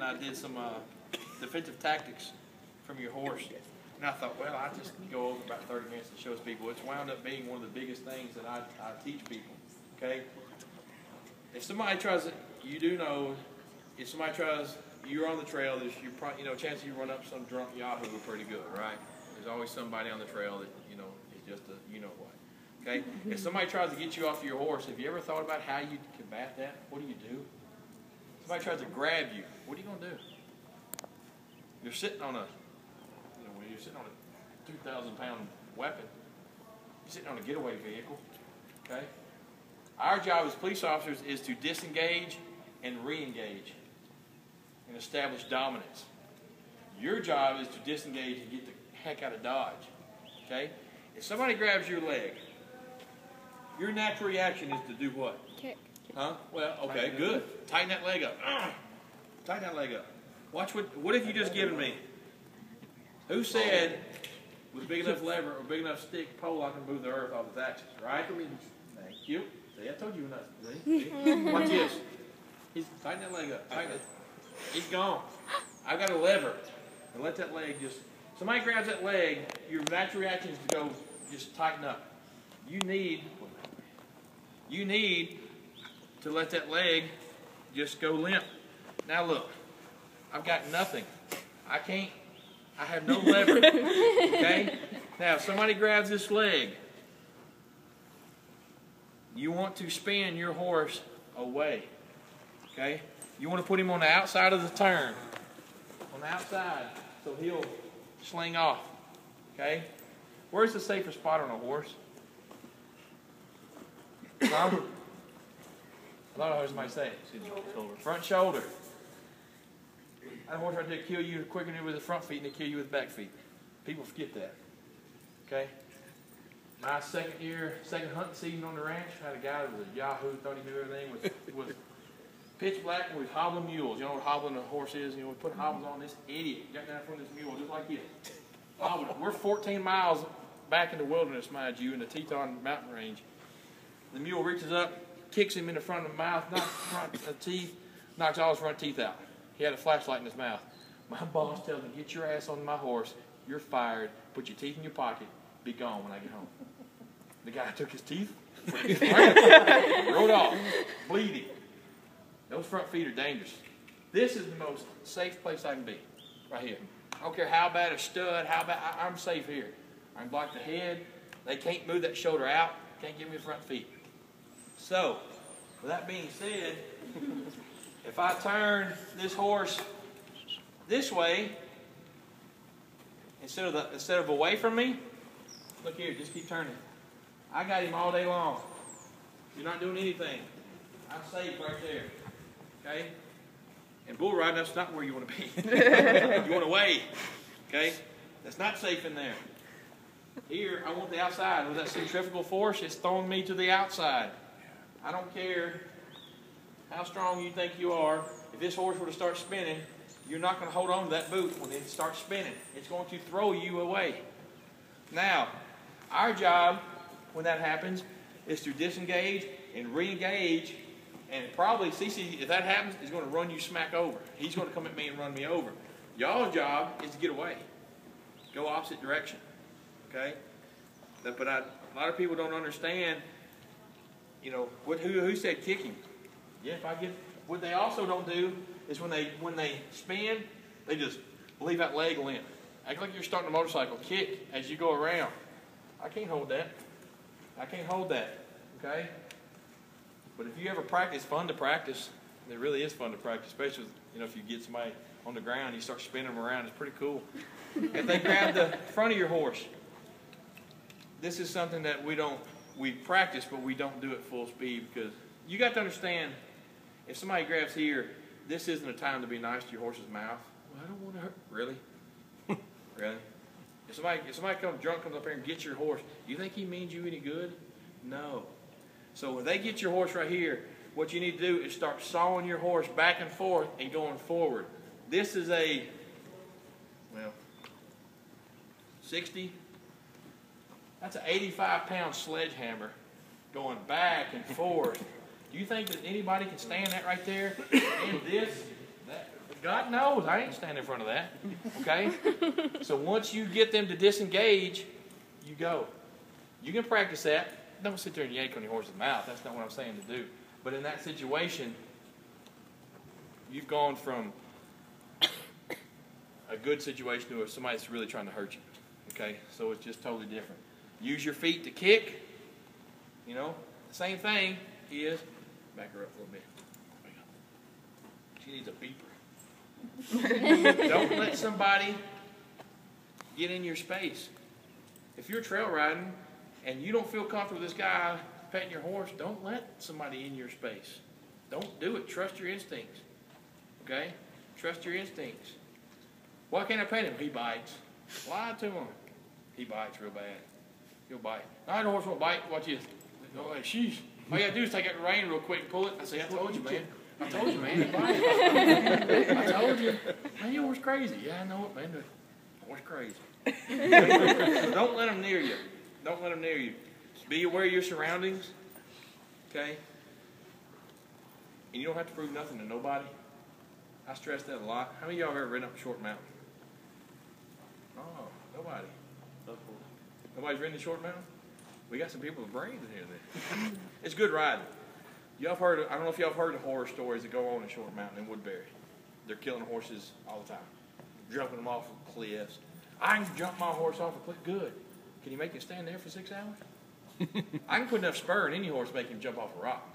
I did some defensive tactics from your horse. And I thought, well, I just go over about 30 minutes and show people. It's wound up being one of the biggest things that I teach people. Okay? If somebody tries it, you do know, if somebody tries, you're on the trail, you're probably, chances you run up some drunk yahoo are pretty good, right? There's always somebody on the trail that, is just a what. Okay? If somebody tries to get you off your horse, have you ever thought about how you combat that? What do? Somebody tries to grab you, what are you going to do? You're sitting on a, when you're sitting on a 2,000-pound weapon, you're sitting on a getaway vehicle, okay? Our job as police officers is to disengage and re-engage and establish dominance. Your job is to disengage and get the heck out of Dodge, okay? If somebody grabs your leg, your natural reaction is to do what? Kick. Huh? Well, okay, good. Tighten that leg up. Tighten that leg up. Watch what have you just given me? Who said with a big enough lever or big enough stick pole I can move the earth off its axis, right? Thank you. See, I told you not. See? Watch this. Tighten that leg up. Tighten it. He's gone. I've got a lever. And let that leg just... Somebody grabs that leg, your natural reaction is to go just tighten up. You need to let that leg just go limp. Now look, I've got nothing. I have no lever. Okay? Now if somebody grabs this leg, you want to spin your horse away. Okay? You want to put him on the outside of the turn. On the outside, so he'll sling off. Okay? Where's the safest spot on a horse? Huh? I thought I heard somebody say it. Front shoulder. That horse right there kill you quicker than with the front feet and they kill you with the back feet. People forget that. Okay? My second hunting season on the ranch, I had a guy that was a yahoo, thought he knew everything, was pitch black and was hobbling mules. You know what hobbling a horse is? We put hobbles on. This idiot got down in front of this mule just like this. We're 14 miles back in the wilderness, mind you, in the Teton mountain range. The mule reaches up, kicks him in the front of the mouth, knocks all his front teeth out. He had a flashlight in his mouth. My boss tells him, get your ass on my horse, you're fired, put your teeth in your pocket, be gone when I get home. The guy took his teeth, rode off, bleeding. Those front feet are dangerous. This is the most safe place I can be, right here. I don't care how bad a stud, I'm safe here. I can block the head. They can't move that shoulder out, can't give me the front feet. So, with that being said, if I turn this horse this way, instead of away from me, look here, just keep turning. I got him all day long. You're not doing anything. I'm safe right there. Okay? And bull riding, that's not where you want to be. You want away. Okay? That's not safe in there. Here, I want the outside. With that centrifugal force, it's throwing me to the outside. I don't care how strong you think you are. If this horse were to start spinning, you're not going to hold on to that boot when it starts spinning. It's going to throw you away. Now, our job, when that happens, is to disengage and re-engage. And probably, CC, if that happens, is going to run you smack over. He's going to come at me and run me over. Y'all's job is to get away. Go opposite direction. Okay? But a lot of people don't understand, who said kicking? Yeah, what they also don't do is when they spin, they just leave that leg limp. Act like you're starting a motorcycle. Kick as you go around. I can't hold that. I can't hold that. Okay? But if you ever practice, it's fun to practice. It really is fun to practice, especially if you get somebody on the ground, you start spinning them around. It's pretty cool. If they grab the front of your horse, this is something that we practice, but we don't do it full speed because you got to understand, if somebody grabs here, this isn't a time to be nice to your horse's mouth. Well, I don't want to hurt. Really? Really? If somebody drunk comes up here and gets your horse, do you think he means you any good? No. So when they get your horse right here, what you need to do is start sawing your horse back and forth and going forward. This is a, 60. That's an 85-pound sledgehammer going back and forth. Do you think that anybody can stand that right there? And this, God knows I ain't standing in front of that. Okay? So once you get them to disengage, you go. You can practice that. Don't sit there and yank on your horse's mouth. That's not what I'm saying to do. But in that situation, you've gone from a good situation to somebody that's really trying to hurt you. Okay? So it's just totally different. Use your feet to kick. You know, the same thing is, back her up a little bit. She needs a beeper. Don't let somebody get in your space. If you're trail riding and you don't feel comfortable with this guy petting your horse, don't let somebody in your space. Don't do it. Trust your instincts. Okay? Trust your instincts. Why can't I pet him? He bites. Lie to him. He bites real bad. He'll bite. No, the horse won't bite. Watch this. Oh, sheesh. All you gotta do is take out the rein real quick and pull it. I say, I told you, man. I told you, man. He bites. I told you. Man, your horse crazy. Yeah, I know it, man. The horse crazy. So don't let them near you. Don't let them near you. Be aware of your surroundings. Okay? And you don't have to prove nothing to nobody. I stress that a lot. How many of y'all have ever ridden up a short mountain? Oh, nobody. Nobody's ridden a short mountain? We got some people with brains in here then. It's good riding. Y'all have heard, I don't know if y'all have heard the horror stories that go on in Short Mountain in Woodbury. They're killing horses all the time. Jumping them off of cliffs. I can jump my horse off a cliff. Good. Can you make it stand there for 6 hours? I can put enough spur in any horse to make him jump off a rock.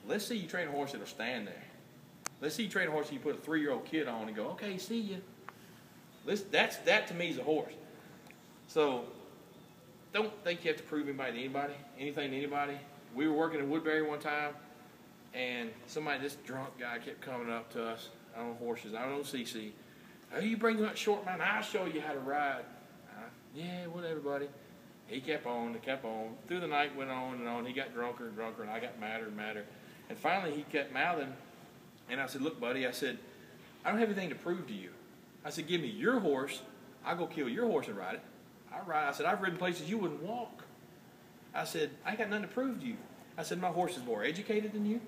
Let's see you train a horse that'll stand there. Let's see you train a horse that you put a 3-year-old kid on and go, okay, see ya. That to me is a horse. So don't think you have to prove anybody to anybody, anything to anybody. We were working in Woodbury one time, and this drunk guy kept coming up to us. I don't know horses. I don't know CC. Oh, you bring them up Short Mountain. I'll show you how to ride. Yeah, whatever, buddy. He kept on. Through the night went on and on. He got drunker and drunker, and I got madder and madder. And finally, he kept mouthing. And I said, look, buddy, I said, I don't have anything to prove to you. I said, give me your horse. I'll go kill your horse and ride it. I said, I've ridden places you wouldn't walk. I said, I ain't got nothing to prove to you. I said, my horse is more educated than you.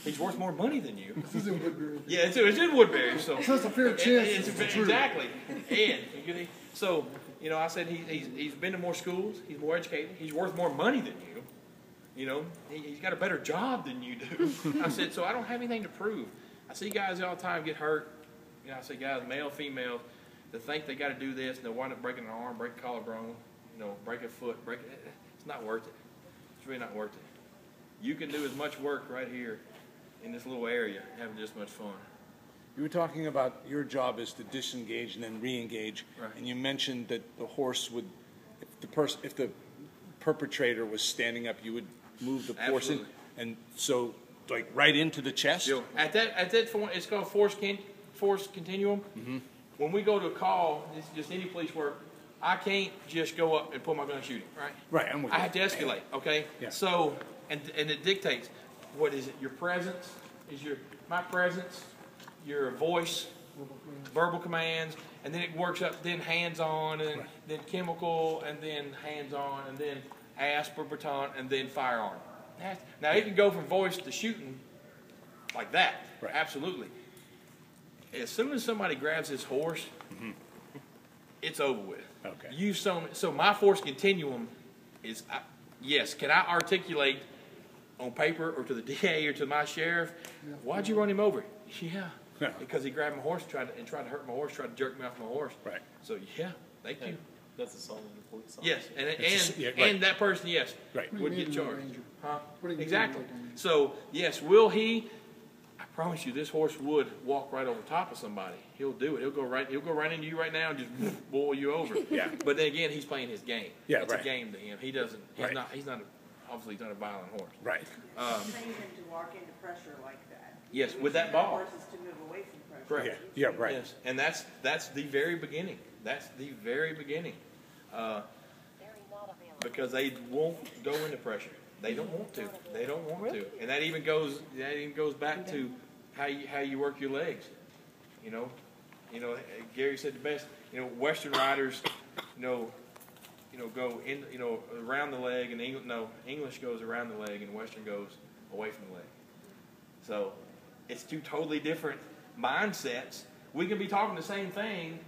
He's worth more money than you. This is in Woodbury. Yeah, it's in Woodbury. So it's a fair chance. Exactly. And so, you know, I said he's been to more schools. He's more educated. He's worth more money than you. You know, he's got a better job than you do. I said, so I don't have anything to prove. I see guys all the time get hurt. You know, I say guys, male, female, that think they got to do this, and they'll wind up breaking an arm, break a collarbone, you know, break a foot, it's not worth it. It's really not worth it. You can do as much work right here in this little area, having just as much fun. You were talking about your job is to disengage and then re-engage, right. And you mentioned that the horse would, if the perpetrator was standing up, you would move the horse in, and so like right into the chest. Yeah. At that point, it's called force continuum. Mm-hmm. When we go to a call, it's just any police work. I can't just go up and pull my gun and shoot him, right? Right, I'm with you. I have to escalate, okay? Yeah. So, and it dictates, what is it? Your presence is my presence, your voice, verbal commands, and then it works up, then hands-on, and then chemical, and then hands-on, and then asp or baton, and then firearm. Now, it can go from voice to shooting like that, right. Absolutely. As soon as somebody grabs his horse, mm-hmm. It's over with. Okay. So my force continuum is, yes, can I articulate on paper or to the DA or to my sheriff, why'd you run him over? Yeah. Because he grabbed my horse and tried to hurt my horse, tried to jerk me off my horse. Right. So, yeah, thank you. That's assault on the police Yes, right. and that person, yes, right. would get charged. Huh? Exactly. So, yes, will he? I promise you, this horse would walk right over top of somebody. He'll do it. He'll go right into you right now and just boil you over. Yeah. But then again, he's playing his game. Yeah, it's right. a game to him. He's not. Obviously, he's not a violent horse. Right. Train him to walk into pressure like that. Yes, with that ball. Horses to move away from pressure. Correct. Yeah. Right. Yes, and that's the very beginning. That's the very beginning. Because they won't go into pressure. They don't want to. They don't want to. And that even goes back to how you work your legs. You know, Gary said the best. You know, Western riders, go in, around the leg, and English goes around the leg, and Western goes away from the leg. So it's two totally different mindsets. We can be talking the same thing,